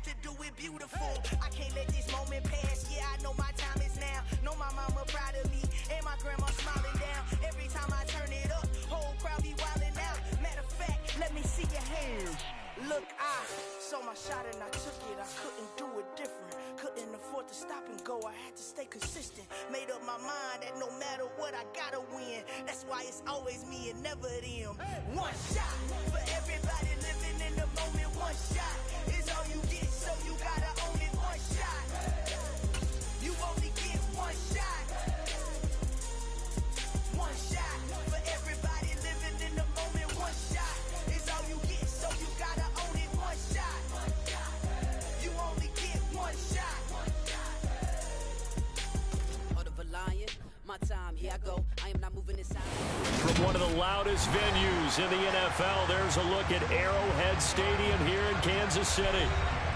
to do it beautiful. I can't let this moment pass. Yeah, I know my time is now. Know my mama proud of me and my grandma smiling down. Every time I turn it up, whole crowd be wilding out. Matter of fact, let me see your hands. Look, I saw my shot and I took it. I couldn't do it different. Couldn't afford to stop and go. I had to stay consistent. Made up my mind that no matter what, I gotta win. That's why it's always me and never them. One shot for everybody living in the moment. One shot is all you get, so you gotta own it. One shot. You only get one shot. One shot for everybody living in the moment. One shot is all you get, so you gotta own it. One shot. You only get one shot. Heart of a lion, my time, here I go. I am not moving inside. From one of the loudest venues in the NFL, there's a look at Arrowhead Stadium here in Kansas City.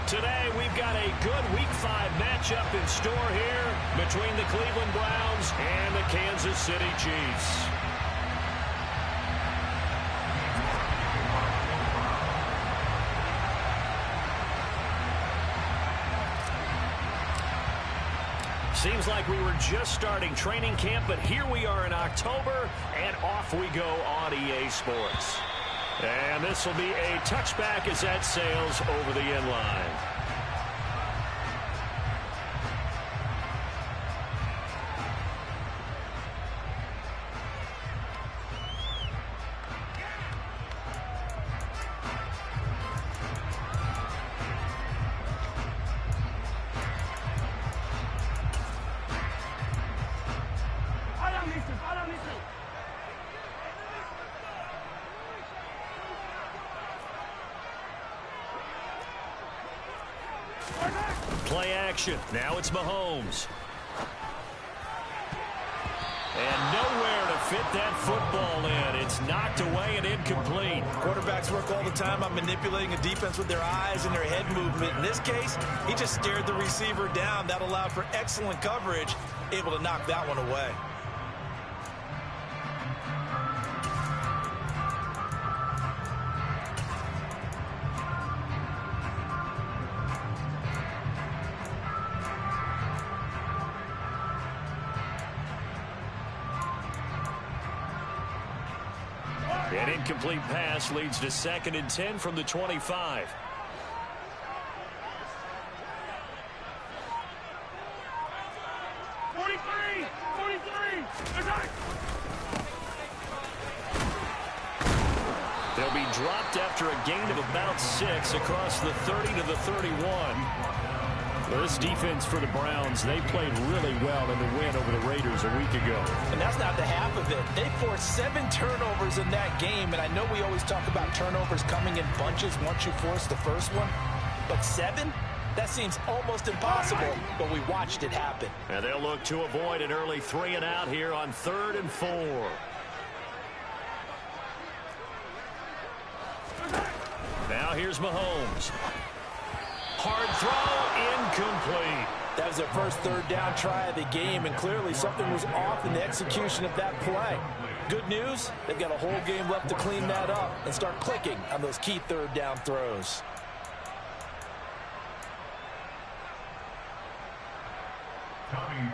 Today, we've got a good Week 5 matchup in store here between the Cleveland Browns and the Kansas City Chiefs. Seems like we were just starting training camp, but here we are in October, and off we go on EA Sports. And this will be a touchback as that sails over the end line. Play action. Now it's Mahomes. And nowhere to fit that football in. It's knocked away and incomplete. Quarterbacks work all the time on manipulating a defense with their eyes and their head movement. In this case, he just stared the receiver down. That allowed for excellent coverage, able to knock that one away. An incomplete pass leads to 2nd and 10 from the 25. They'll be dropped after a gain of about 6 across the 30 to the 31. Well, this defense for the Browns, they played really well in the win over the Raiders a week ago. And that's not the half of it. They forced 7 turnovers in that game, and I know we always talk about turnovers coming in bunches once you force the first one, but 7? That seems almost impossible, but we watched it happen. And they'll look to avoid an early 3 and out here on 3rd and 4. Now here's Mahomes. Hard throw, incomplete. That was their first 3rd down try of the game, and clearly something was off in the execution of that play. Good news, they've got a whole game left to clean that up and start clicking on those key 3rd down throws.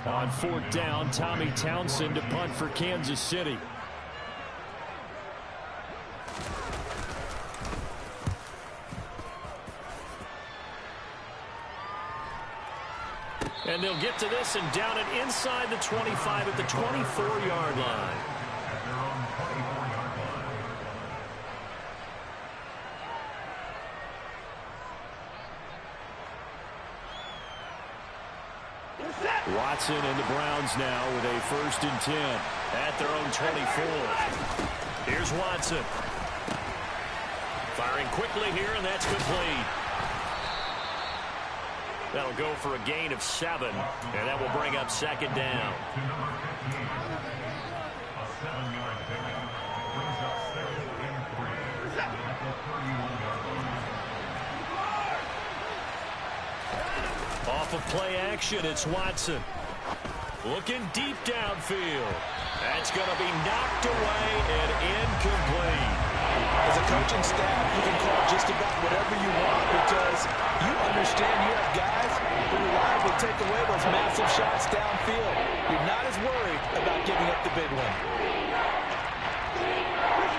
On 4th down, Tommy Townsend to punt for Kansas City. And they'll get to this and down it inside the 25 at the 24-yard line. Watson and the Browns now with a 1st and 10 at their own 24. Here's Watson. Firing quickly here, and that's complete. That'll go for a gain of 7, and that will bring up 2nd down. Off of play action, it's Watson. Looking deep downfield. That's going to be knocked away and incomplete. As a coaching staff, you can call just about whatever you want because you understand you have guys who reliably take away those massive shots downfield. You're not as worried about giving up the big one.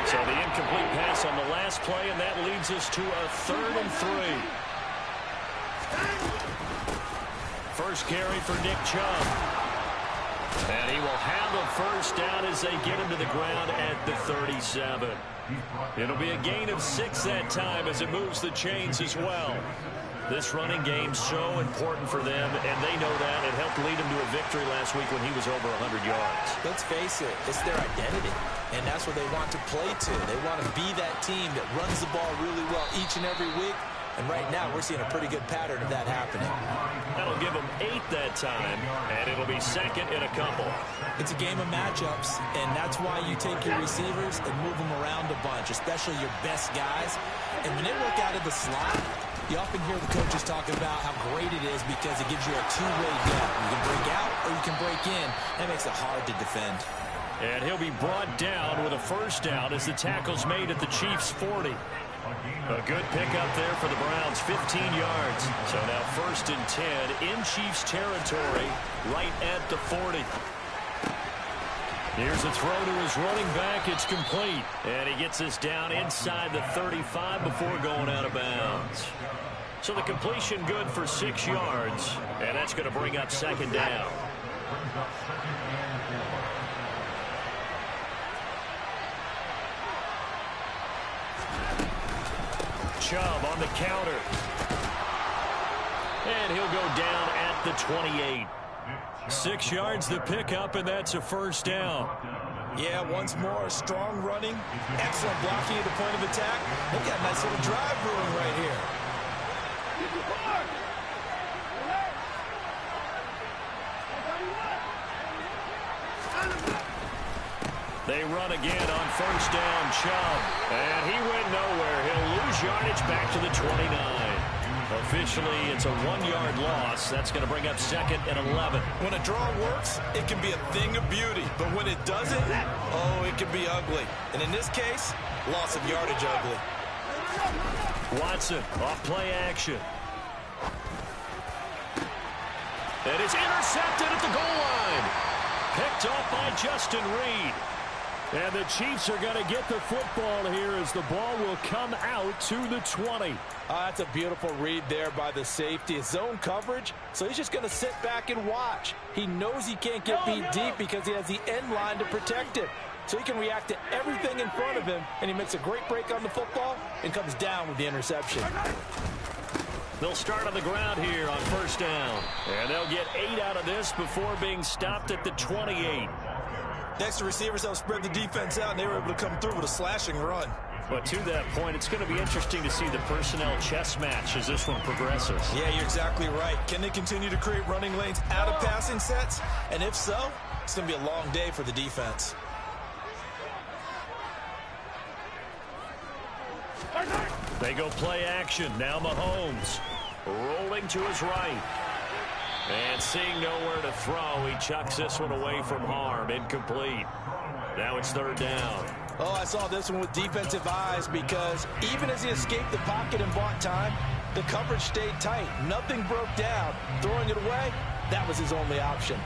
So the incomplete pass on the last play, and that leads us to a 3rd and 3. First carry for Nick Chubb. And he will have a first down as they get him to the ground at the 37. It'll be a gain of 6 that time as it moves the chains as well. This running game so important for them, and they know that. It helped lead him to a victory last week when he was over 100 yards. Let's face it, it's their identity, and that's what they want to play to. They want to be that team that runs the ball really well each and every week, and right now we're seeing a pretty good pattern of that happening. That'll give them 8 that time, and it'll be 2nd and a couple. It's a game of matchups, and that's why you take your receivers and move them around a bunch, especially your best guys. And when they work out of the slot, you often hear the coaches talk about how great it is because it gives you a two-way gap. You can break out or you can break in. That makes it hard to defend. And he'll be brought down with a first down as the tackle's made at the Chiefs' 40. A good pickup there for the Browns, 15 yards. So now 1st and 10 in Chiefs territory, right at the 40. Here's a throw to his running back. It's complete. And he gets us down inside the 35 before going out of bounds. So the completion good for 6 yards. And that's going to bring up 2nd down. Chubb on the counter. And he'll go down at the 28. 6 yards the pickup, and that's a first down. Yeah, once more, strong running, excellent blocking at the point of attack. They got a nice little drive brewing right here. They run again on first down, Chubb. And he went nowhere. He'll lose yardage back to the 29. Officially, it's a 1-yard loss. That's going to bring up 2nd and 11. When a draw works, it can be a thing of beauty. But when it doesn't, oh, it can be ugly. And in this case, loss of yardage ugly. Watson off play action. And it's intercepted at the goal line. Picked off by Justin Reed. And the Chiefs are going to get the football here as the ball will come out to the 20. That's a beautiful read there by the safety. It's zone coverage, so he's just going to sit back and watch. He knows he can't get beat deep because he has the end line to protect it. So he can react to everything in front of him, and he makes a great break on the football and comes down with the interception. They'll start on the ground here on first down. And they'll get 8 out of this before being stopped at the 28. Next, the receivers help spread the defense out, and they were able to come through with a slashing run. But to that point, it's going to be interesting to see the personnel chess match as this one progresses. Yeah, you're exactly right. Can they continue to create running lanes out of passing sets? And if so, it's going to be a long day for the defense. They go play action. Now Mahomes rolling to his right. And seeing nowhere to throw, he chucks this one away from harm. Incomplete. Now it's 3rd down. Oh, I saw this one with defensive eyes because even as he escaped the pocket and bought time, the coverage stayed tight. Nothing broke down. Throwing it away, that was his only option.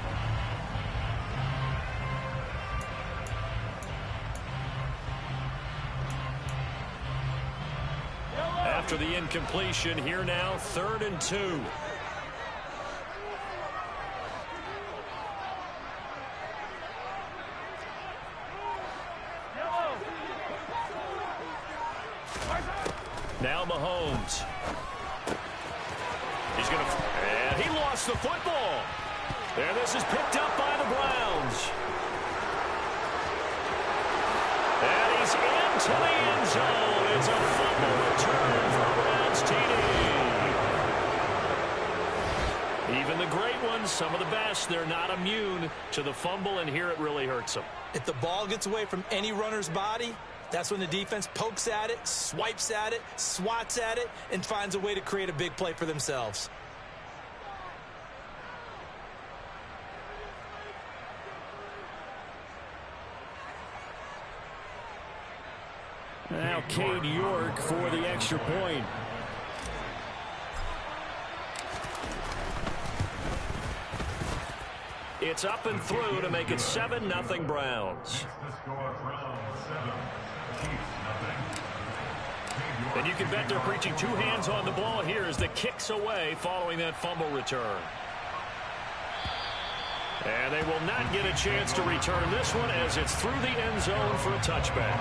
After the incompletion, here now, 3rd and 2. Now Mahomes. He's going to... And he lost the football. And this is picked up by the Browns. And he's into the end zone. It's a fumble return for the Browns TD. Even the great ones, some of the best, they're not immune to the fumble, and here it really hurts them. If the ball gets away from any runner's body, that's when the defense pokes at it, swipes at it, swats at it, and finds a way to create a big play for themselves. Now Cade York for the extra point. It's up and through to make it 7-0 Browns. And you can bet they're preaching two hands on the ball here as the kick's away following that fumble return. And they will not get a chance to return this one as it's through the end zone for a touchback.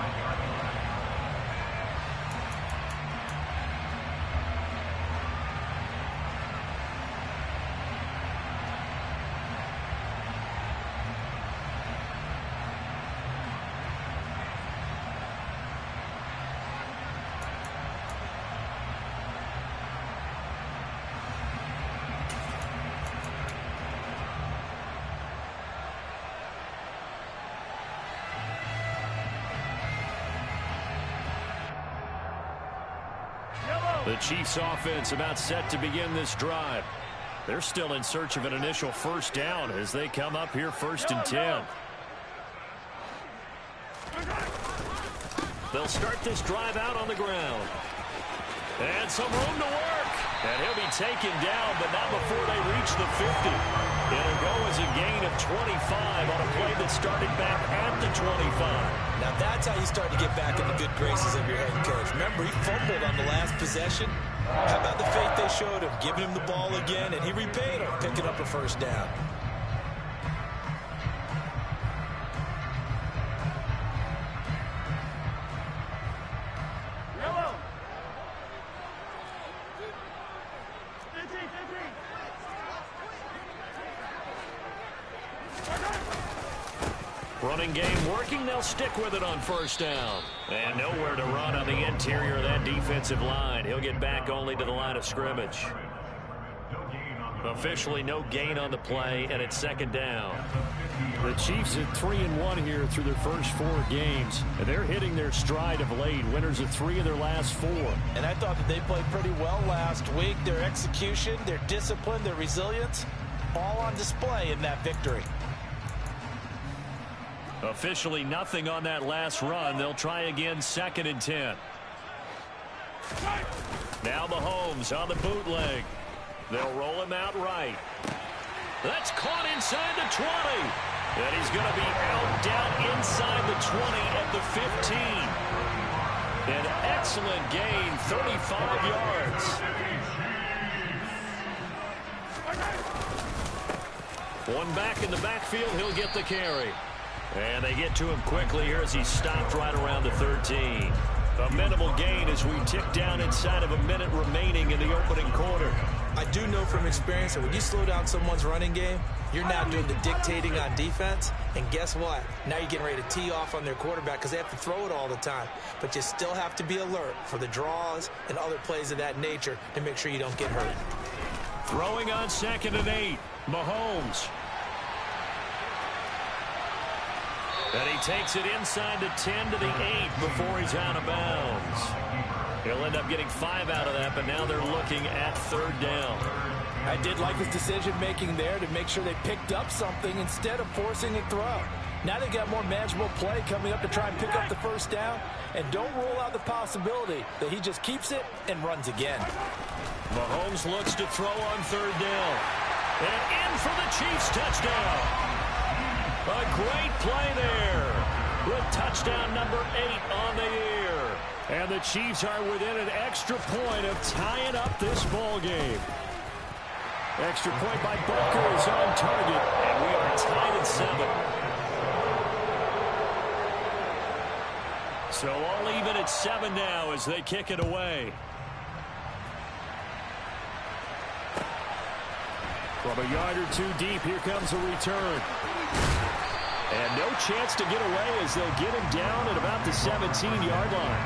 The Chiefs offense about set to begin this drive. They're still in search of an initial first down as they come up here 1st and 10. They'll start this drive out on the ground. And some room to work. And he'll be taken down, but not before they reach the 50. It'll go as a gain of 25 on a play that started back at the 25. Now that's how you start to get back in the good graces of your head coach. Remember, he fumbled on the last possession. How about the faith they showed him, giving him the ball again, and he repaid him, picking up a first down. Running game working. They'll stick with it on first down. And nowhere to run on the interior of that defensive line. He'll get back only to the line of scrimmage. Officially no gain on the play, and it's 2nd down. The Chiefs at 3-1 here through their first 4 games. And they're hitting their stride of late. Winners of 3 of their last 4. And I thought that they played pretty well last week. Their execution, their discipline, their resilience, all on display in that victory. Officially nothing on that last run. They'll try again 2nd and 10. Now Mahomes on the bootleg. They'll roll him out right. That's caught inside the 20. And he's going to be out down inside the 20 at the 15. An excellent gain, 35 yards. One back in the backfield, he'll get the carry. And they get to him quickly here as he's stopped right around the 13. A minimal gain as we tick down inside of a minute remaining in the opening quarter. I do know from experience that when you slow down someone's running game, you're now doing the dictating on defense. And guess what? Now you're getting ready to tee off on their quarterback because they have to throw it all the time. But you still have to be alert for the draws and other plays of that nature to make sure you don't get hurt. Throwing on 2nd and 8. Mahomes. And he takes it inside the 10 to the 8 before he's out of bounds. He'll end up getting 5 out of that, but now they're looking at 3rd down. I did like his decision-making there to make sure they picked up something instead of forcing a throw. Now they got more manageable play coming up to try and pick up the first down, and don't rule out the possibility that he just keeps it and runs again. Mahomes looks to throw on 3rd down. And in for the Chiefs touchdown. A great play there with touchdown number 8 on the year. And the Chiefs are within an extra point of tying up this ball game. Extra point by Booker is on target, and we are tied at 7. So all even at 7 now as they kick it away. From a yard or 2 deep, here comes a return. And no chance to get away as they'll get him down at about the 17-yard line.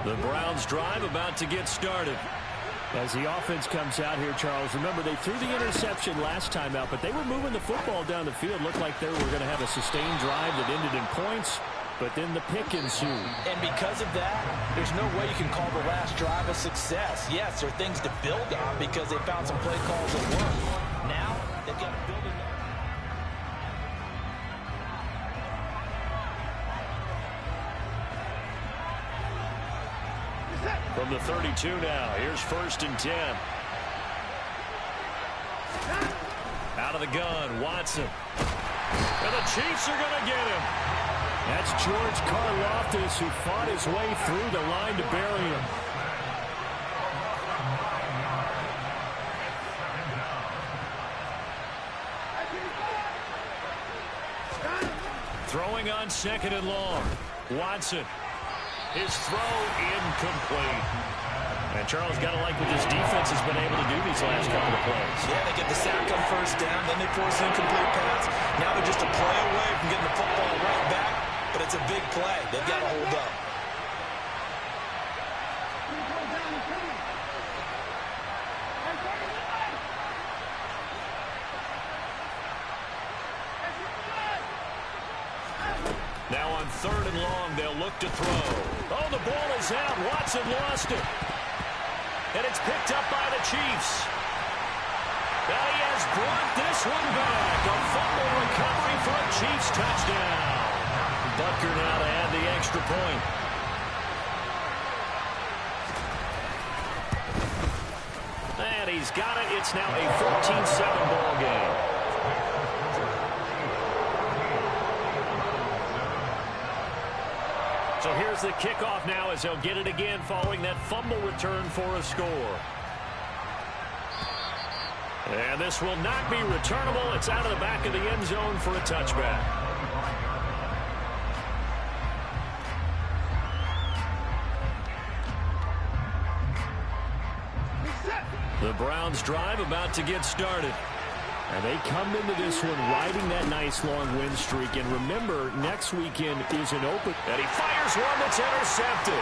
The Browns drive about to get started. As the offense comes out here, Charles, remember they threw the interception last time out, but they were moving the football down the field. Looked like they were going to have a sustained drive that ended in points. But then the pick ensued. And because of that, there's no way you can call the last drive a success. Yes, there are things to build on because they found some play calls that work. Now, they've got to build it. From the 32 now, here's 1st and 10. Out of the gun, Watson. And the Chiefs are going to get him. That's George Karlaftis, who fought his way through the line to bury him. Throwing on 2nd and long. Watson. His throw incomplete. And Charles got to like what this defense has been able to do these last couple of plays. Yeah, they get the sack on 1st down, then they force an incomplete pass. Now they're just a play away from getting the football right back, but it's a big play. They've got to hold up. Now on 3rd and long, they'll look to throw. Oh, the ball is out. Watson lost it. And it's picked up by the Chiefs. Now he has brought this one back. A fumble recovery for a Chiefs touchdown. Butker now to add the extra point. And he's got it. It's now a 14-7 ball game. So here's the kickoff now as they'll get it again following that fumble return for a score. And this will not be returnable. It's out of the back of the end zone for a touchback. The Browns drive about to get started. And they come into this one riding that nice long win streak. And remember, next weekend is an open. And he fires one that's intercepted.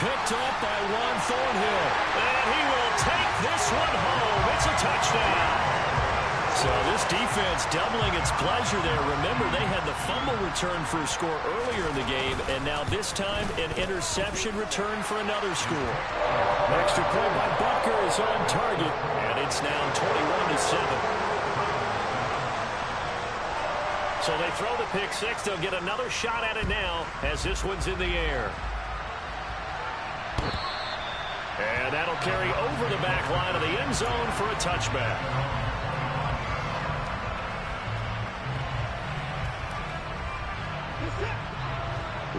Picked up by Juan Thornhill. And he will take this one home. It's a touchdown. So this defense doubling its pleasure there. Remember, they had the fumble return for a score earlier in the game. And now this time, an interception return for another score. Extra point by Butker is on target. And it's now 21-7. So they throw the pick six. They'll get another shot at it now as this one's in the air. And that'll carry over the back line of the end zone for a touchback.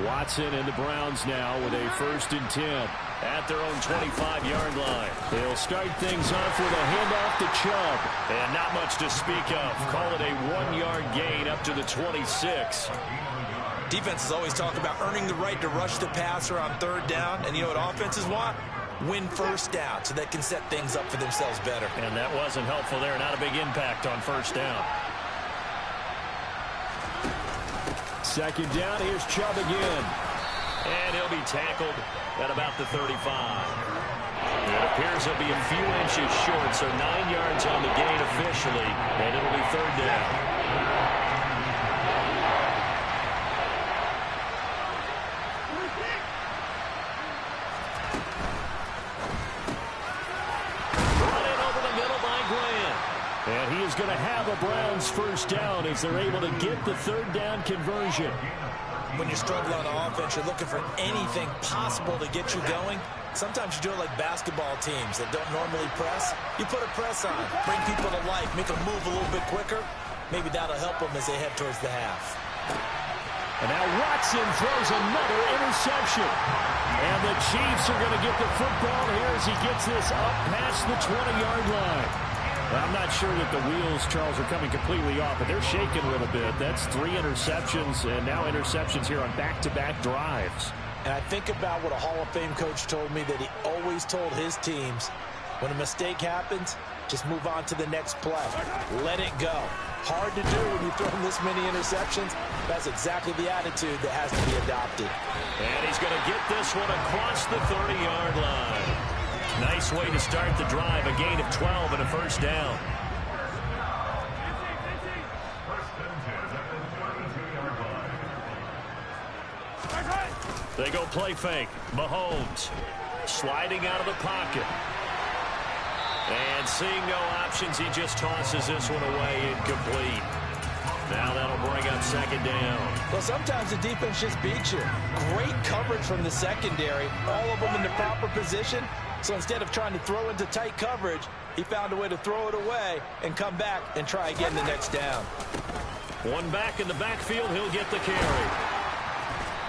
Watson and the Browns now with a 1st and 10 at their own 25-yard line. They'll start things off with a handoff to Chubb. And not much to speak of. Call it a 1-yard gain up to the 26. Defenses always talk about earning the right to rush the passer on 3rd down. And you know what offenses want? Win 1st down so they can set things up for themselves better. And that wasn't helpful there. Not a big impact on 1st down. 2nd down. Here's Chubb again. And he'll be tackled at about the 35. It appears he'll be a few inches short, so 9 yards on the gain officially, and it'll be 3rd down. Brought in over the middle by Grant. And he is going to have a Browns 1st down as they're able to get the 3rd down conversion. When you're struggling on offense, you're looking for anything possible to get you going. Sometimes you do it like basketball teams that don't normally press. You put a press on, bring people to life, make them move a little bit quicker. Maybe that'll help them as they head towards the half. And now Watson throws another interception. And the Chiefs are going to get the football here as he gets this up past the 20-yard line. I'm not sure that the wheels, Charles, are coming completely off, but they're shaking a little bit. That's 3 interceptions, and now interceptions here on back-to-back drives. And I think about what a Hall of Fame coach told me that he always told his teams, when a mistake happens, just move on to the next play. Let it go. Hard to do when you throw this many interceptions. That's exactly the attitude that has to be adopted. And he's going to get this one across the 30-yard line. Nice way to start the drive. A gain of 12 and a 1st down. They go play fake. Mahomes sliding out of the pocket. And seeing no options, he just tosses this one away incomplete. Now that'll bring up second down. Well, sometimes the defense just beats you. Great coverage from the secondary, all of them in the proper position. So instead of trying to throw into tight coverage, he found a way to throw it away and come back and try again the next down. One back in the backfield, he'll get the carry.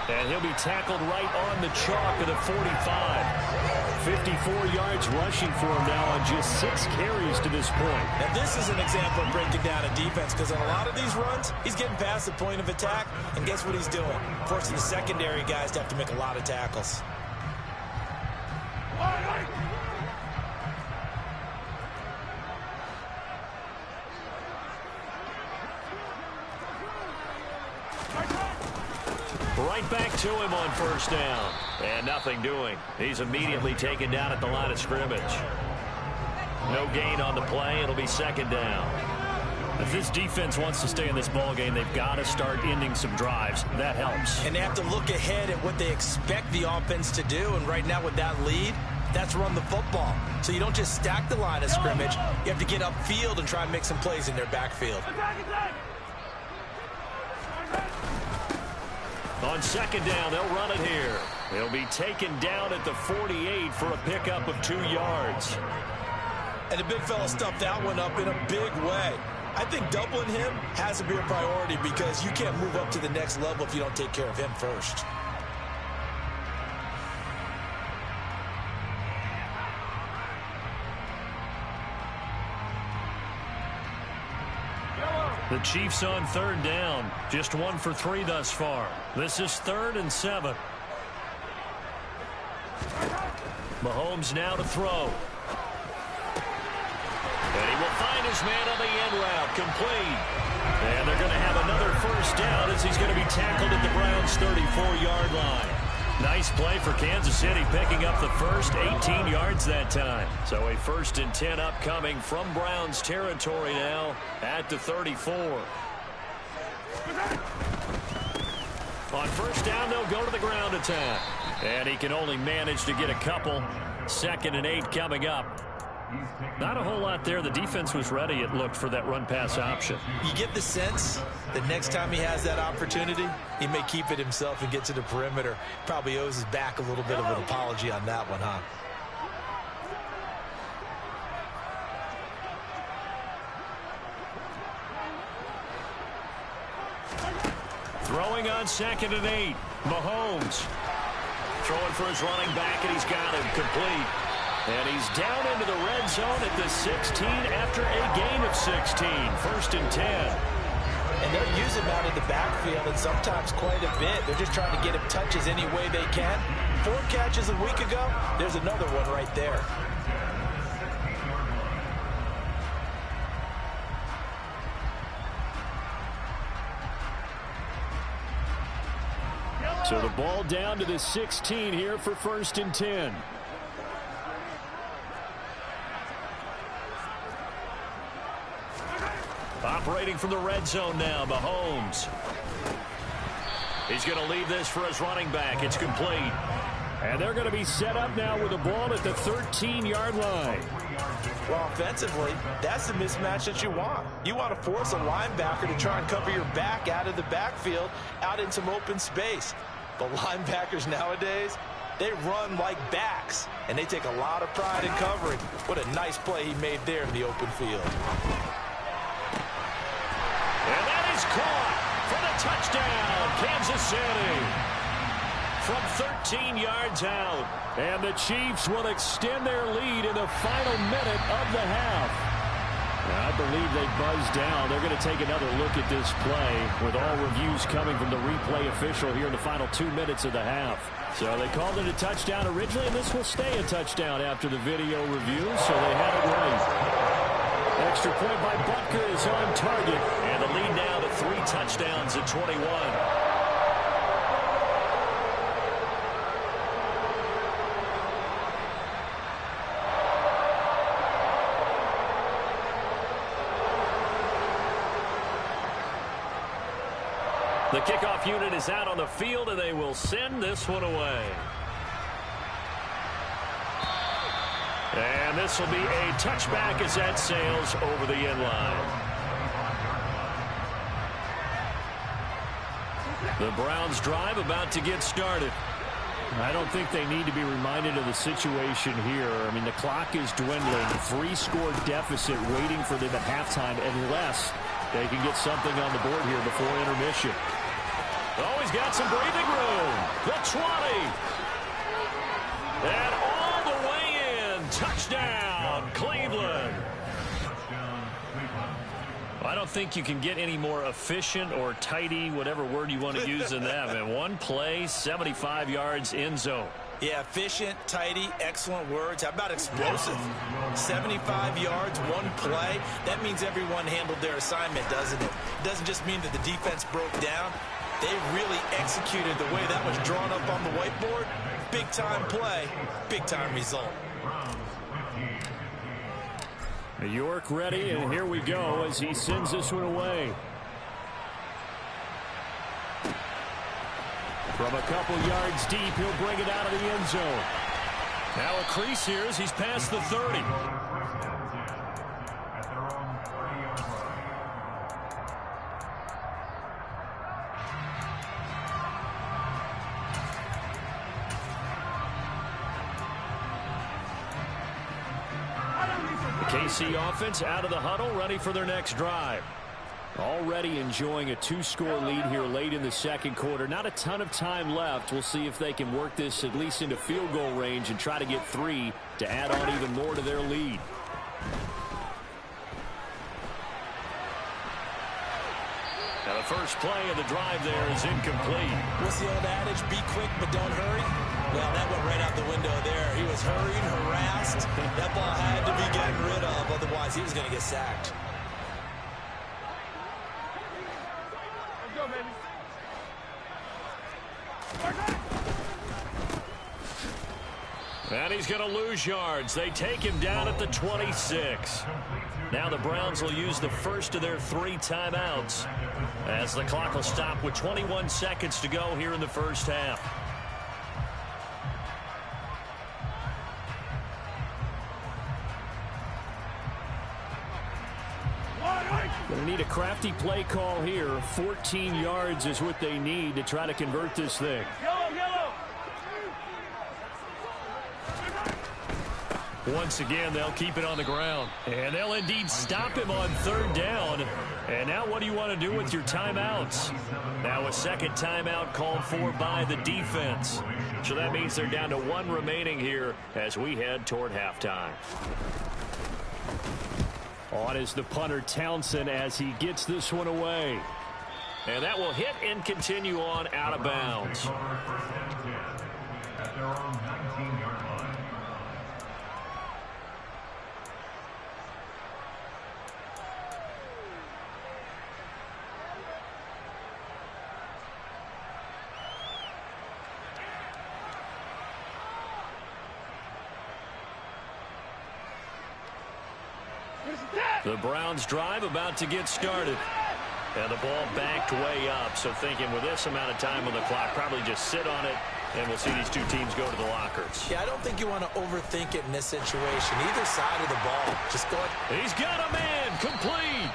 And he'll be tackled right on the chalk at the 45. 54 yards rushing for him now on just 6 carries to this point. Now this is an example of breaking down a defense, because on a lot of these runs, he's getting past the point of attack, and guess what he's doing? Forcing the secondary guys to have to make a lot of tackles. Right back to him on first down. And nothing doing. He's immediately taken down at the line of scrimmage. No gain on the play. It'll be second down. If this defense wants to stay in this ball game, they've got to start ending some drives. That helps. And they have to look ahead at what they expect the offense to do. And right now with that lead, that's run the football. So you don't just stack the line of scrimmage. You have to get upfield and try and make some plays in their backfield. On second down, they'll run it here. He'll be taken down at the 48 for a pickup of 2 yards. And the big fella stuffed that one up in a big way. I think doubling him has to be a priority, because you can't move up to the next level if you don't take care of him first. The Chiefs on third down. Just 1 for 3 thus far. This is 3rd and 7. Mahomes now to throw. And he will find his man on the end route. Complete. And they're going to have another first down as he's going to be tackled at the Browns' 34-yard line. Nice play for Kansas City, picking up the first, 18 yards that time. So a 1st and 10 upcoming from Browns territory now at the 34. On first down, they'll go to the ground attack. And he can only manage to get a couple. 2nd and 8 coming up. Not a whole lot there. The defense was ready, it looked, for that run-pass option. You get the sense that next time he has that opportunity, he may keep it himself and get to the perimeter. Probably owes his back a little bit of an apology on that one, huh? Throwing on 2nd and 8. Mahomes throwing for his running back, and he's got him complete. And he's down into the red zone at the 16 after a gain of 16. 1st and 10. And they'll use him out in the backfield, and sometimes quite a bit. They're just trying to get him touches any way they can. 4 catches a week ago. There's another one right there. So the ball down to the 16 here for 1st and 10. Operating from the red zone now, Mahomes. He's going to leave this for his running back. It's complete. And they're going to be set up now with the ball at the 13-yard line. Well, offensively, that's the mismatch that you want. You want to force a linebacker to try and cover your back out of the backfield, out in some open space. But linebackers nowadays, they run like backs, and they take a lot of pride in covering. What a nice play he made there in the open field. And that is caught for the touchdown, Kansas City. From 13 yards out. And the Chiefs will extend their lead in the final minute of the half. Now, I believe they buzzed down. They're going to take another look at this play with all reviews coming from the replay official here in the final 2 minutes of the half. So they called it a touchdown originally, and this will stay a touchdown after the video review, so they had it right. Extra point by Butker is on target, and the lead now to 3 touchdowns at 21. The kickoff unit is out on the field, and they will send this one away. And this will be a touchback as that sails over the end line. The Browns drive about to get started. I don't think they need to be reminded of the situation here. I mean, the clock is dwindling. 3-score deficit waiting for them at halftime unless they can get something on the board here before intermission. Oh, he's got some breathing room. The 20. And all the way in. Touchdown, Cleveland. I don't think you can get any more efficient or tidy, whatever word you want to use in that. And one play, 75 yards in zone. Yeah, efficient, tidy, excellent words. How about explosive? 75 yards, one play. That means everyone handled their assignment, doesn't it? It doesn't just mean that the defense broke down. They really executed the way that was drawn up on the whiteboard. Big-time play, big-time result. New York ready, and here we go as he sends this one away. From a couple yards deep, he'll bring it out of the end zone. Now a crease here as he's past the 30. KC offense out of the huddle, ready for their next drive. Already enjoying a 2-score lead here late in the second quarter. Not a ton of time left. We'll see if they can work this at least into field goal range and try to get 3 to add on even more to their lead. Now the first play of the drive there is incomplete. What's the old adage? Be quick, but don't hurry. Well, that went right out the window there. He was hurried, harassed. That ball had to be getting rid of. Otherwise, he was going to get sacked. Let's go, baby. And he's going to lose yards. They take him down at the 26. Now the Browns will use the first of their 3 timeouts as the clock will stop with 21 seconds to go here in the first half. Going to need a crafty play call here. 14 yards is what they need to try to convert this thing. Once again, they'll keep it on the ground. And they'll indeed stop him on 3rd down. And now what do you want to do with your timeouts? Now a second timeout called for by the defense. So that means they're down to 1 remaining here as we head toward halftime. On is the punter Townsend as he gets this one away. And that will hit and continue on out of bounds. At their own 19-yard line. The Browns drive about to get started. And the ball backed way up. So thinking with this amount of time on the clock, probably just sit on it, and we'll see these two teams go to the lockers. Yeah, I don't think you want to overthink it in this situation. Either side of the ball. Just go ahead. He's got a man complete.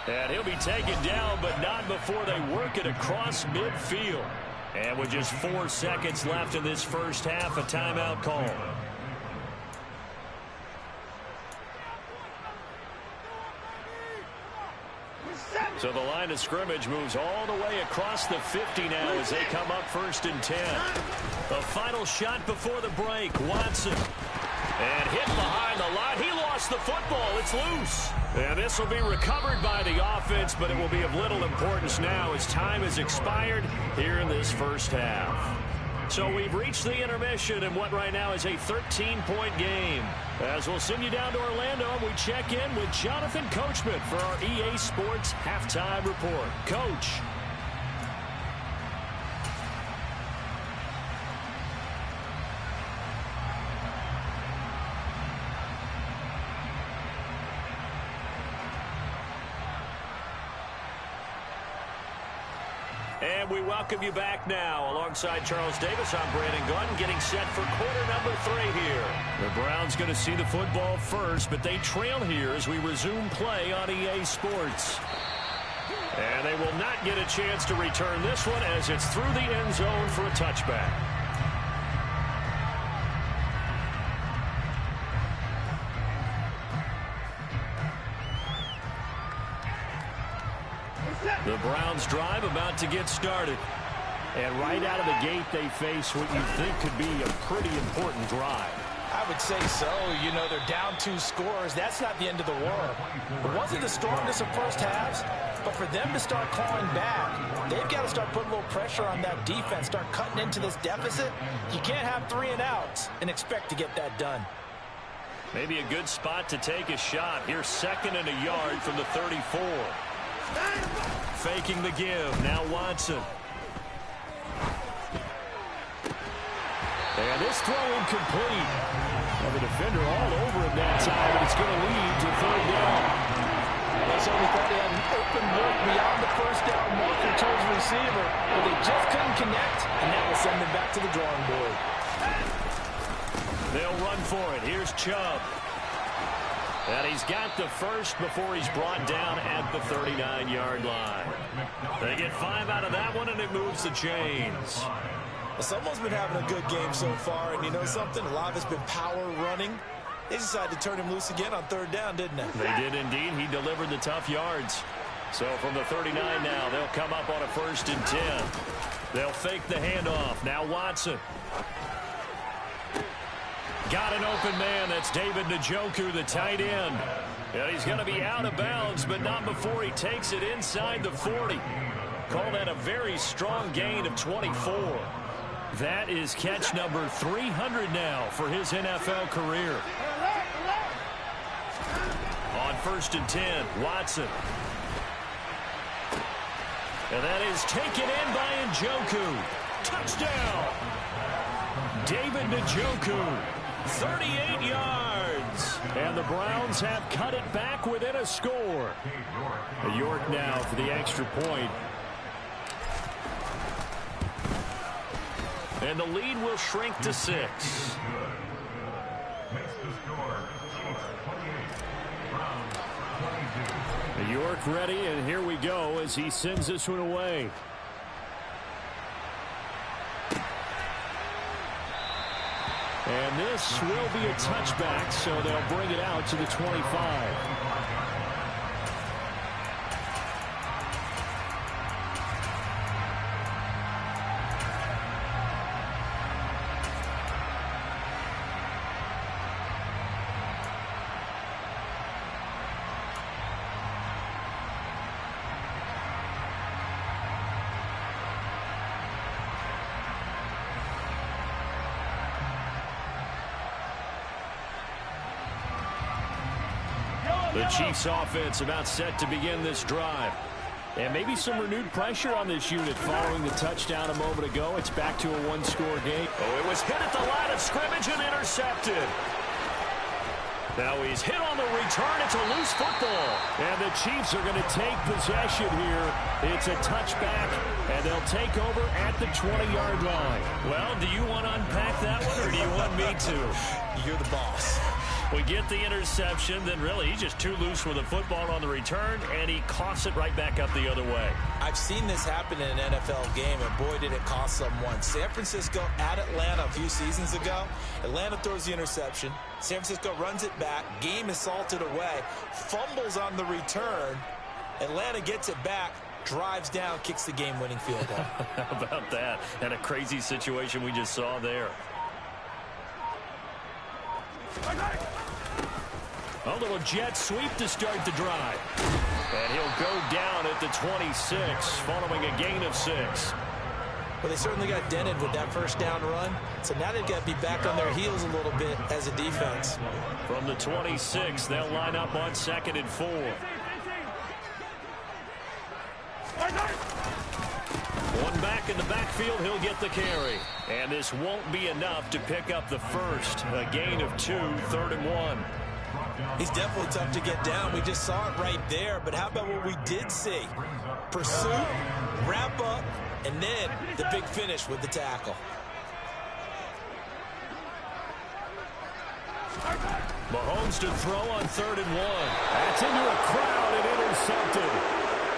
And he'll be taken down, but not before they work it across midfield. And with just 4 seconds left in this first half, a timeout call. So the line of scrimmage moves all the way across the 50 now as they come up 1st and 10. The final shot before the break. Watson. And hit behind the line. He lost the football. It's loose. And this will be recovered by the offense, but it will be of little importance now as time has expired here in this first half. So we've reached the intermission in what right now is a 13-point game. As we'll send you down to Orlando, we check in with Jonathan Coachman for our EA Sports Halftime Report. Coach. And we welcome you back now. Alongside Charles Davis, I'm Brandon Gordon, getting set for quarter number 3 here. The Browns going to see the football first, but they trail here as we resume play on EA Sports. And they will not get a chance to return this one as it's through the end zone for a touchback. The Browns drive about to get started. And right out of the gate, they face what you think could be a pretty important drive. I would say so. You know, they're down 2 scores. That's not the end of the world. It wasn't the strongest of first halves, but for them to start clawing back, they've got to start putting a little pressure on that defense, start cutting into this deficit. You can't have 3 and outs and expect to get that done. Maybe a good spot to take a shot. Here's 2nd and a yard from the 34. Faking the give. Now Watson. And this throw incomplete. Well, the defender all over him that time, and it's going to lead to 3rd down. So we thought he had an open look beyond the first down marker towards the receiver, but they just couldn't connect, and that will send them back to the drawing board. They'll run for it. Here's Chubb. And he's got the first before he's brought down at the 39-yard line. They get 5 out of that one, and it moves the chains. Well, someone's been having a good game so far, and you know something? A lot of it's been power running. They decided to turn him loose again on 3rd down, didn't they? They did indeed. He delivered the tough yards. So from the 39 now, they'll come up on a 1st and 10. They'll fake the handoff. Now Watson. Got an open man. That's David Njoku, the tight end. And he's going to be out of bounds, but not before he takes it inside the 40. Call that a very strong gain of 24. That is catch number 300 now for his NFL career. On 1st and 10, Watson. And that is taken in by Njoku. Touchdown! David Njoku, 38 yards. And the Browns have cut it back within a score. York now for the extra point. And the lead will shrink to 6. York ready, and here we go as he sends this one away. And this will be a touchback, so they'll bring it out to the 25. The Chiefs offense about set to begin this drive. And maybe some renewed pressure on this unit following the touchdown a moment ago. It's back to a 1-score game. Oh, it was hit at the line of scrimmage and intercepted. Now he's hit on the return. It's a loose football. And the Chiefs are going to take possession here. It's a touchback, and they'll take over at the 20-yard line. Well, do you want to unpack that one, or do you want me to? You're the boss. We get the interception, then really he's just too loose with the football on the return, and he coughs it right back up the other way. I've seen this happen in an NFL game, and boy, did it cost someone. San Francisco at Atlanta a few seasons ago. Atlanta throws the interception. San Francisco runs it back. Game is salted away. Fumbles on the return. Atlanta gets it back. Drives down, kicks the game-winning field goal. How about that? And a crazy situation we just saw there. A little jet sweep to start the drive. And he'll go down at the 26 following a gain of 6. Well, they certainly got dented with that first down run. So now they've got to be back on their heels a little bit as a defense. From the 26, they'll line up on 2nd and 4. One back in the backfield, he'll get the carry. And this won't be enough to pick up the first. A gain of 2, 3rd and 1. He's definitely tough to get down. We just saw it right there. But how about what we did see? Pursuit, wrap up, and then the big finish with the tackle. Mahomes to throw on 3rd and 1. That's into a crowd and intercepted.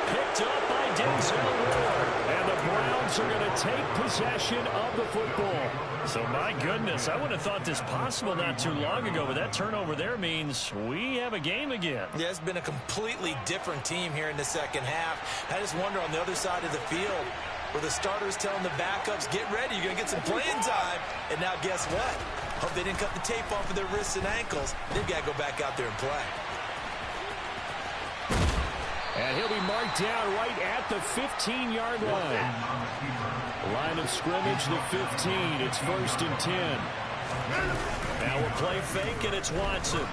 picked up by Denzel Ward. And the Browns are going to take possession of the football. So, my goodness, I wouldn't have thought this possible not too long ago, but that turnover there means we have a game again. Yeah, it's been a completely different team here in the second half. I just wonder on the other side of the field where the starters telling the backups, get ready, you're going to get some playing time. And now guess what? Hope they didn't cut the tape off of their wrists and ankles. They've got to go back out there and play. And he'll be marked down right at the 15-yard line. Line of scrimmage, the 15. It's 1st and 10. Now we'll play fake, and it's Watson.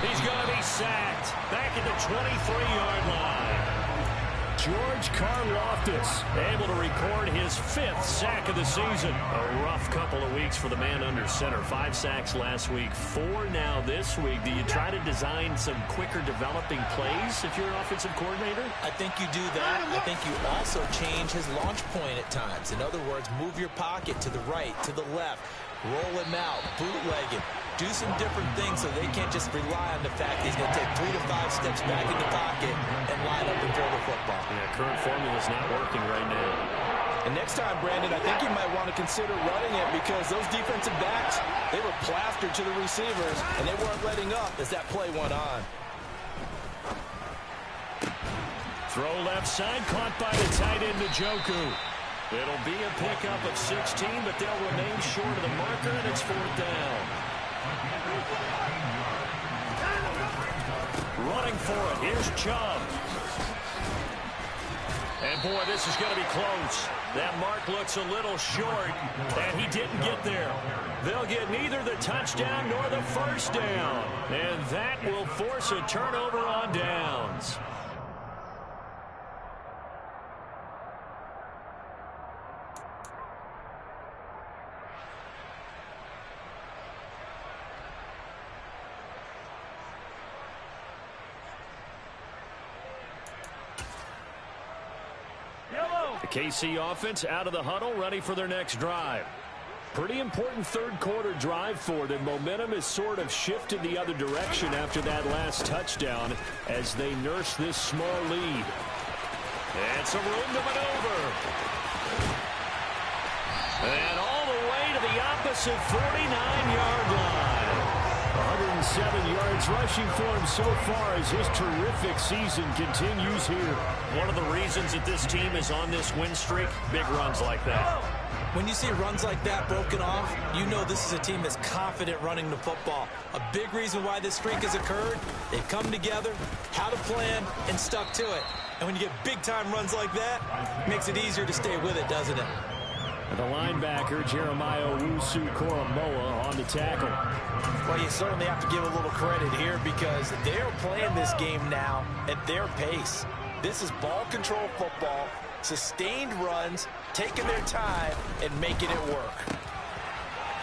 He's going to be sacked. Back at the 23-yard line. George Karlaftis able to record his 5th sack of the season. A rough couple of weeks for the man under center. 5 sacks last week, 4 now this week. Do you try to design some quicker developing plays if you're an offensive coordinator? I think you do that. I think you also change his launch point at times. In other words, move your pocket to the right, to the left. Roll him out, bootleg him. Do some different things so they can't just rely on the fact that he's going to take 3 to 5 steps back in the pocket and line up and throw the football. Yeah, current formula is not working right now. And next time, Brandon, I think you might want to consider running it because those defensive backs, they were plastered to the receivers, and they weren't letting up as that play went on. Throw left side, caught by the tight end, Njoku. It'll be a pickup of 16, but they'll remain short of the marker, and it's 4th down. Running for it, here's Chubb. And boy, this is going to be close. That mark looks a little short, and he didn't get there. They'll get neither the touchdown nor the 1st down, and that will force a turnover on downs. The KC offense out of the huddle, ready for their next drive. Pretty important 3rd quarter drive for them. Momentum has sort of shifted the other direction after that last touchdown as they nurse this small lead. And some room to maneuver. And all the way to the opposite 49-yard line. 107 yards rushing for him so far as his terrific season continues here. One of the reasons that this team is on this win streak, big runs like that. When you see runs like that broken off, you know this is a team that's confident running the football. A big reason why this streak has occurred, they've come together, had a plan, and stuck to it. And when you get big-time runs like that, it makes it easier to stay with it, doesn't it? And the linebacker, Jeremiah Owusu-Koramoah, on the tackle. Well, you certainly have to give a little credit here because they're playing this game now at their pace. This is ball control football, sustained runs, taking their time, and making it work.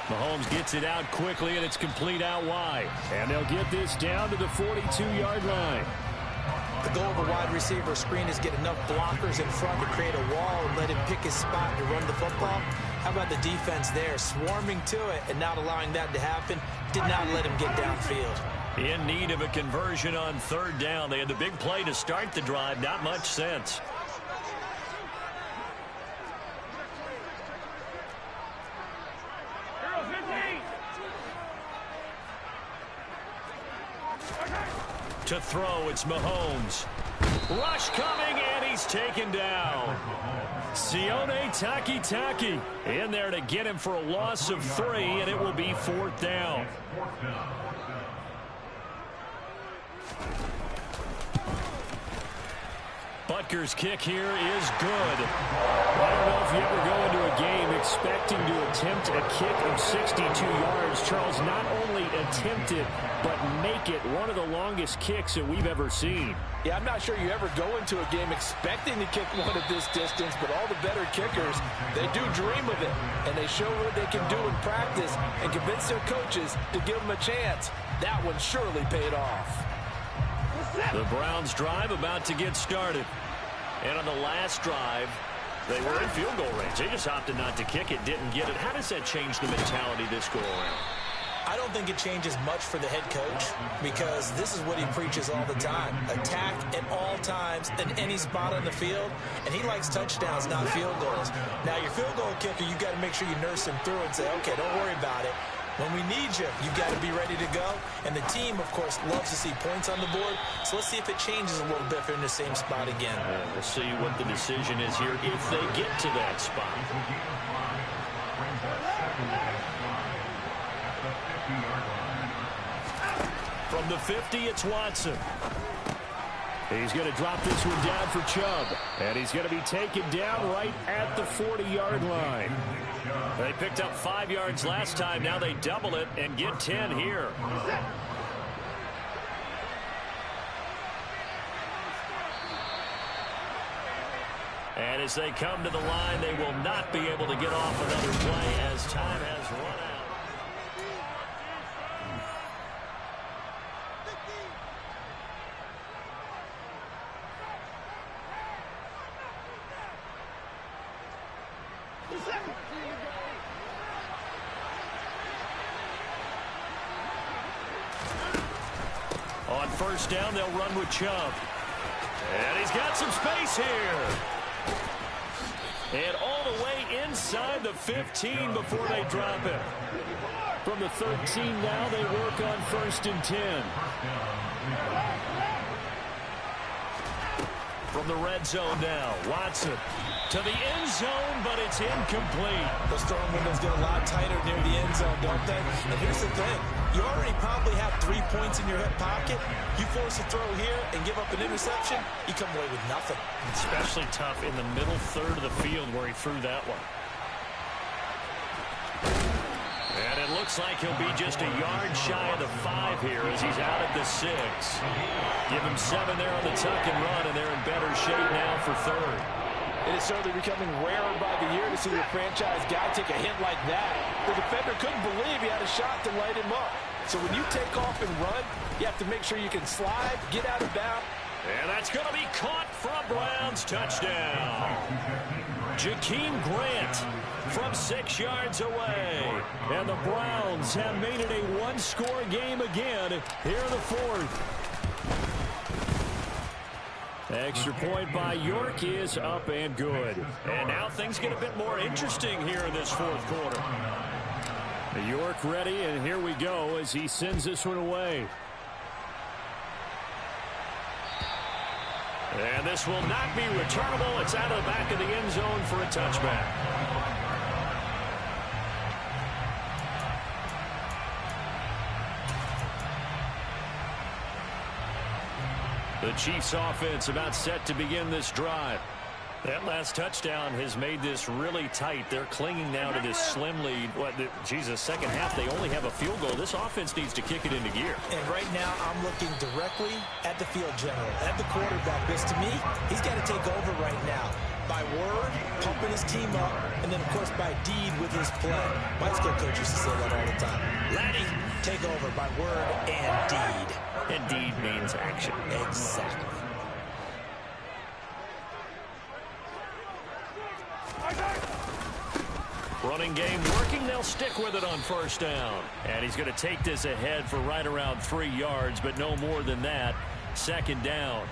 Mahomes gets it out quickly, and it's complete out wide. And they'll get this down to the 42-yard line. The goal of a wide receiver screen is get enough blockers in front to create a wall and let him pick his spot to run the football. How about the defense there, swarming to it and not allowing that to happen? Did not let him get downfield. In need of a conversion on 3rd down. They had the big play to start the drive. Not much sense. To throw, it's Mahomes. Rush coming, and he's taken down. Sione Takitaki in there to get him for a loss of 3, and it will be 4th down. Butker's kick here is good. I don't know if you ever go into a game expecting to attempt a kick of 62 yards. Charles, not only attempt it, but make it one of the longest kicks that we've ever seen. Yeah, I'm not sure you ever go into a game expecting to kick one at this distance, but all the better kickers, they do dream of it, and they show what they can do in practice and convince their coaches to give them a chance. That one surely paid off. The Browns drive about to get started. And on the last drive, they were in field goal range. They just opted not to kick it, didn't get it. How does that change the mentality this go around? I don't think it changes much for the head coach because this is what he preaches all the time. Attack at all times in any spot on the field, and he likes touchdowns, not field goals. Now, your field goal kicker, you've got to make sure you nurse him through and say, okay, don't worry about it. When we need you, you've got to be ready to go. And the team, of course, loves to see points on the board. So let's see if it changes a little bit if they're in the same spot again. We'll see what the decision is here if they get to that spot. From the 50, it's Watson. He's going to drop this one down for Chubb. And he's going to be taken down right at the 40-yard line. They picked up 5 yards last time. Now they double it and get 10 here. And as they come to the line, they will not be able to get off another play as time has run out. On first down, they'll run with Chubb. And he's got some space here. And all the way inside the 15 before they drop it. From the 13 now, they work on 1st and 10. From the red zone now, Watson to the end zone, but it's incomplete. Those throwing windows get a lot tighter near the end zone, don't they? And here's the thing. You already probably have 3 points in your hip pocket. You force a throw here and give up an interception, you come away with nothing. Especially tough in the middle third of the field where he threw that one. And it looks like he'll be just a yard shy of the 5 here as he's out at the 6. Give him 7 there on the tuck and run, and they're in better shape now for 3rd. It is certainly becoming rarer by the year to see your franchise guy take a hit like that. The defender couldn't believe he had a shot to light him up. So when you take off and run, you have to make sure you can slide, get out of bounds. And that's going to be caught for a Browns touchdown. Jakeem Grant from 6 yards away. And the Browns have made it a one-score game again here in the 4th. Extra point by York is up and good. And now things get a bit more interesting here in this 4th quarter. York ready, and here we go as he sends this one away. And this will not be returnable. It's out of the back of the end zone for a touchback. The Chiefs offense about set to begin this drive. That last touchdown has made this really tight. They're clinging now to this slim lead. Second half, they only have a field goal. This offense needs to kick it into gear. And right now, I'm looking directly at the field general, at the quarterback. Because to me, he's got to take over right now. By word, pumping his team up, and then, of course, by deed with his play. My skill coach used to say that all the time. Laddie, take over by word and deed. And deed means action. Exactly. Running game working. They'll stick with it on first down. And he's going to take this ahead for right around 3 yards, but no more than that. 2nd down.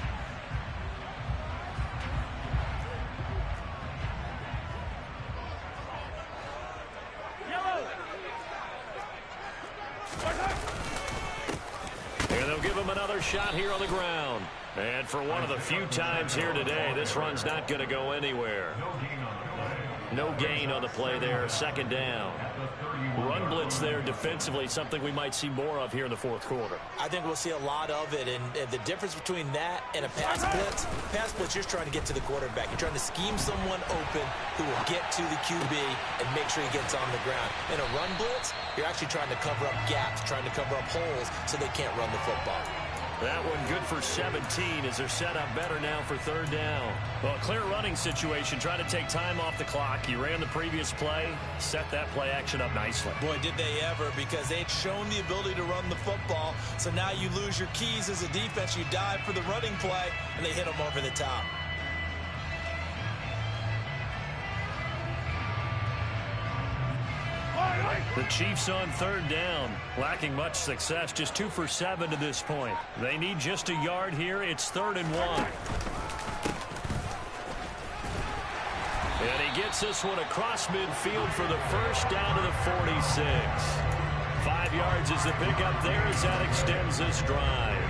And they'll give him another shot here on the ground. And for one of the few times here today, this run's not going to go anywhere. No gain on the play there. 2nd down. Run blitz there defensively, something we might see more of here in the 4th quarter. I think we'll see a lot of it, and the difference between that and a pass blitz, you're trying to get to the quarterback. You're trying to scheme someone open who will get to the QB and make sure he gets on the ground. In a run blitz, you're actually trying to cover up gaps, trying to cover up holes so they can't run the football. That one good for 17 as they're set up better now for 3rd down. Well, a clear running situation, trying to take time off the clock. You ran the previous play, set that play action up nicely. Boy, did they ever, because they'd shown the ability to run the football. So now you lose your keys as a defense. You dive for the running play, and they hit them over the top. The Chiefs on third down, lacking much success, just 2 for 7 to this point. They need just a yard here. It's 3rd and 1. And he gets this one across midfield for the first down to the 46. 5 yards is the pickup there as that extends this drive.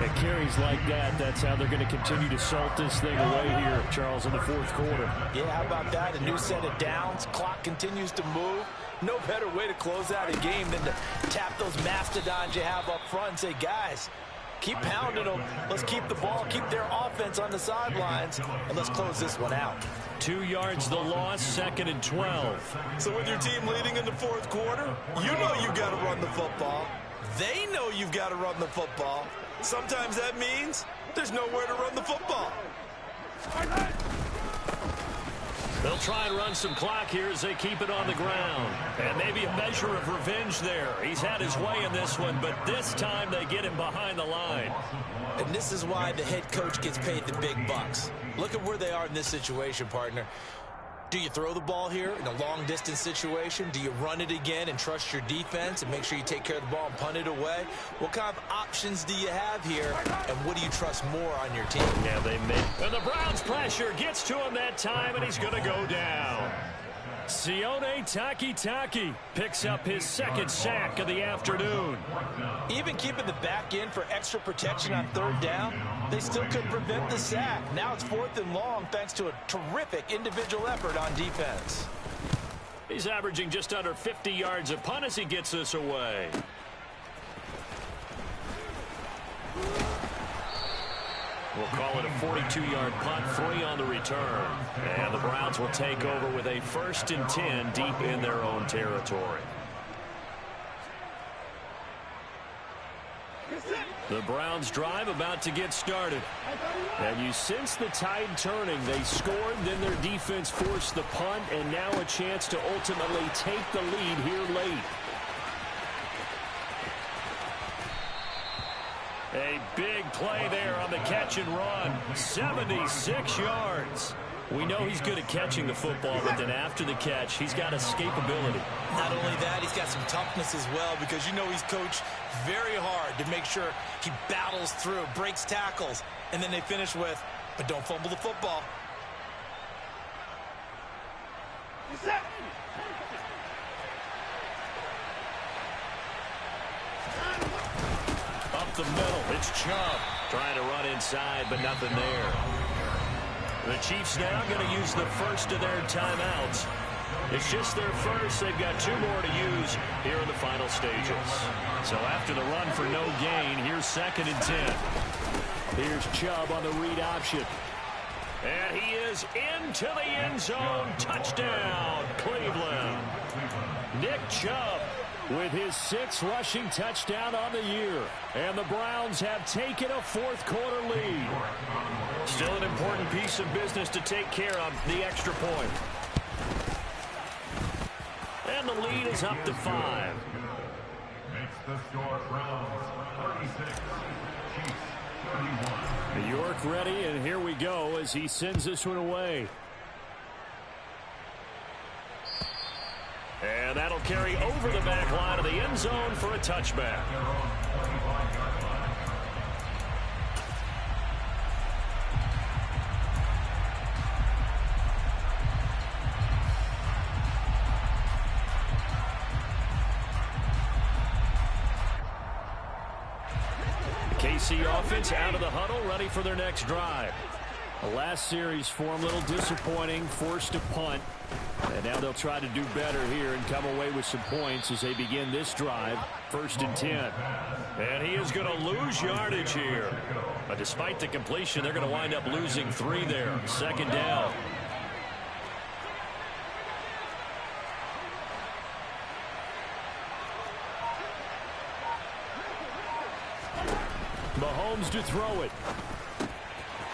At carries like that, that's how they're going to continue to salt this thing away here, Charles, in the 4th quarter. Yeah, how about that? A new set of downs. Clock continues to move. No better way to close out a game than to tap those mastodons you have up front and say, guys, keep pounding them. Let's keep the ball, keep their offense on the sidelines, and let's close this one out. 2 yards the loss, 2nd and 12. So with your team leading in the 4th quarter, you know you've got to run the football. They know you've got to run the football. Sometimes that means there's nowhere to run the football. They'll try and run some clock here as they keep it on the ground. And maybe a measure of revenge there. He's had his way in this one, but this time they get him behind the line. And this is why the head coach gets paid the big bucks. Look at where they are in this situation, partner. Do you throw the ball here in a long-distance situation? Do you run it again and trust your defense and make sure you take care of the ball and punt it away? What kind of options do you have here, and what do you trust more on your team? Yeah, they make. And the Browns' pressure gets to him that time, and he's going to go down. Sione Takitaki picks up his 2nd sack of the afternoon. Even keeping the back end for extra protection on 3rd down, they still couldn't prevent the sack. Now it's 4th and long thanks to a terrific individual effort on defense. He's averaging just under 50 yards a punt as he gets this away. We'll call it a 42-yard punt, 3 on the return. And the Browns will take over with a 1st and 10 deep in their own territory. The Browns drive about to get started. And you sense the tide turning. They scored, then their defense forced the punt, and now a chance to ultimately take the lead here late. A big play there on the catch and run. 76 yards. We know he's good at catching the football, but then after the catch, he's got escapability. Not only that, he's got some toughness as well, because you know he's coached very hard to make sure he battles through, breaks tackles, and then they finish with, but don't fumble the football. Up the middle, it's Chubb trying to run inside, but nothing there. The Chiefs now going to use the first of their timeouts. It's just their first. They've got 2 more to use here in the final stages. So after the run for no gain, here's 2nd and 10. Here's Chubb on the read option. And he is into the end zone. Touchdown, Cleveland. Nick Chubb with his 6th rushing touchdown on the year. And the Browns have taken a 4th quarter lead. Still an important piece of business to take care of, the extra point. And the lead is up to 5. Makes the score Browns 36, Chiefs 31. York ready, and here we go as he sends this one away. And that'll carry over the back line of the end zone for a touchback. KC offense out of the huddle, ready for their next drive. The last series for him, a little disappointing, forced a punt. And now they'll try to do better here and come away with some points as they begin this drive. 1st and 10. And he is going to lose yardage here. But despite the completion, they're going to wind up losing 3 there. 2nd down. Mahomes to throw it.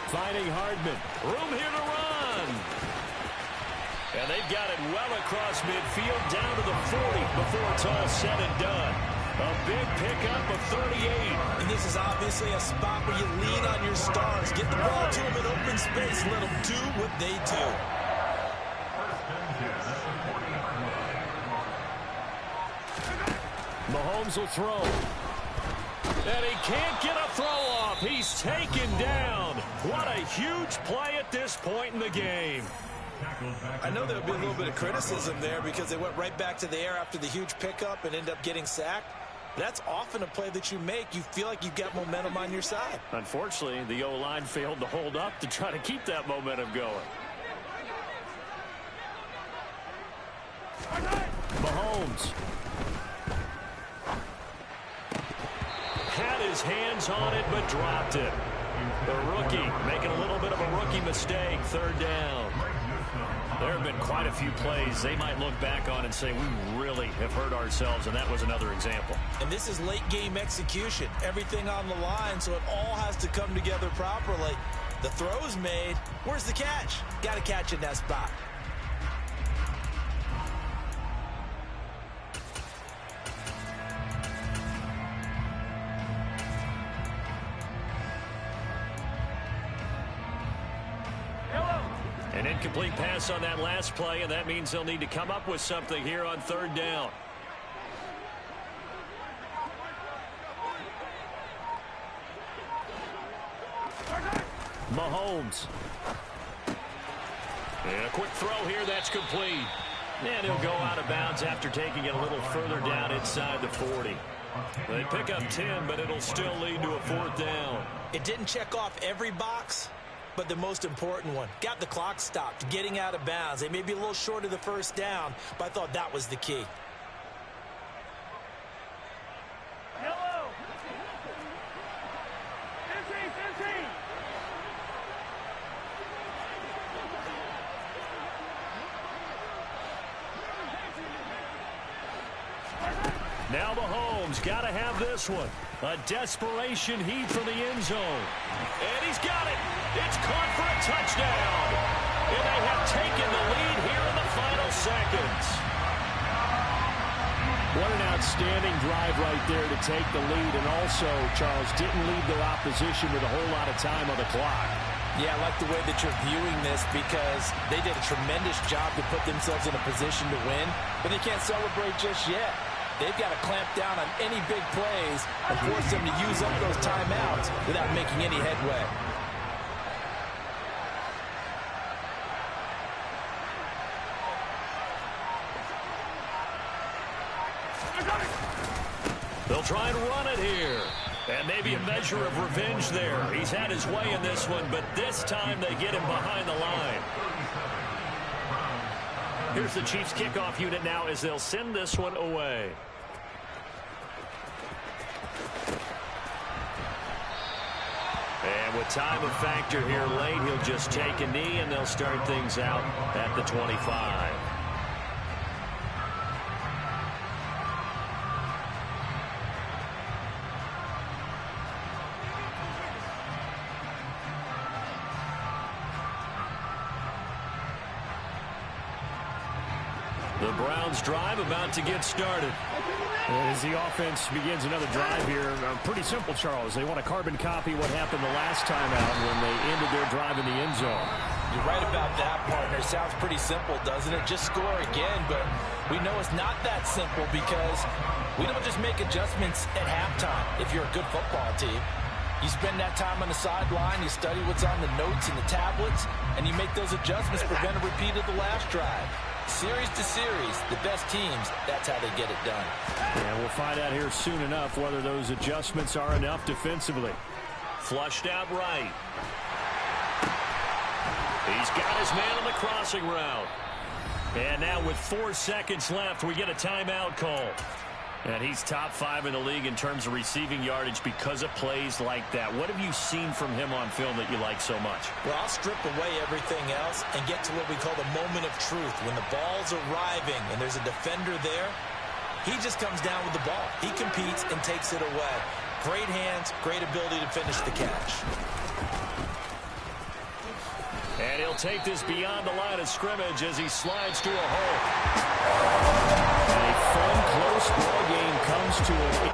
Finding Hardman. Room here to run. And they've got it well across midfield down to the 40 before it's all said and done. A big pickup of 38. And this is obviously a spot where you lean on your stars. Get the ball to them in open space. Let them do what they do. Mahomes will throw. And he can't get a throw off. He's taken down. What a huge play at this point in the game. I know there'll be a little bit of criticism there because they went right back to the air after the huge pickup and ended up getting sacked. That's often a play that you make. You feel like you've got momentum on your side. Unfortunately, the O-line failed to hold up to try to keep that momentum going. Mahomes had his hands on it but dropped it. The rookie making a little bit of a rookie mistake. Third down. There have been quite a few plays they might look back on and say, we really have hurt ourselves, and that was another example. And this is late game execution. Everything on the line, so it all has to come together properly. The throw's made. Where's the catch? Got to catch in that spot. An incomplete pass on that last play, and that means they'll need to come up with something here on third down. Mahomes. And a quick throw here, that's complete. And he'll go out of bounds after taking it a little further down inside the 40. They pick up 10, but it'll still lead to a fourth down. It didn't check off every box, but the most important one. Got the clock stopped, getting out of bounds. They may be a little short of the first down, but I thought that was the key. Now Mahomes got to have this one. A desperation heat from the end zone. And he's got it. It's caught for a touchdown. And they have taken the lead here in the final seconds. What an outstanding drive right there to take the lead. And also, Charles, didn't leave their opposition with a whole lot of time on the clock. Yeah, I like the way that you're viewing this because they did a tremendous job to put themselves in a position to win. But they can't celebrate just yet. They've got to clamp down on any big plays and force them to use up those timeouts without making any headway. They'll try and run it here. And maybe a measure of revenge there. He's had his way in this one, but this time they get him behind the line. Here's the Chiefs kickoff unit now as they'll send this one away. And with time of factor here late, he'll just take a knee and they'll start things out at the 25. The Browns drive about to get started. As the offense begins another drive here, pretty simple, Charles. They want to carbon copy what happened the last time out when they ended their drive in the end zone. You're right about that, partner. Sounds pretty simple, doesn't it? Just score again, but we know it's not that simple because we don't just make adjustments at halftime if you're a good football team. You spend that time on the sideline, you study what's on the notes and the tablets, and you make those adjustments to prevent a repeat of the last drive. Series to series, the best teams, that's how they get it done. And we'll find out here soon enough whether those adjustments are enough defensively. Flushed out right. He's got his man on the crossing route. And now with 4 seconds left, we get a timeout call. And he's top 5 in the league in terms of receiving yardage because of plays like that. What have you seen from him on film that you like so much? Well, I'll strip away everything else and get to what we call the moment of truth. When the ball's arriving and there's a defender there, he just comes down with the ball. He competes and takes it away. Great hands, great ability to finish the catch. And he'll take this beyond the line of scrimmage as he slides to a hole. And a fun, close ball game comes to an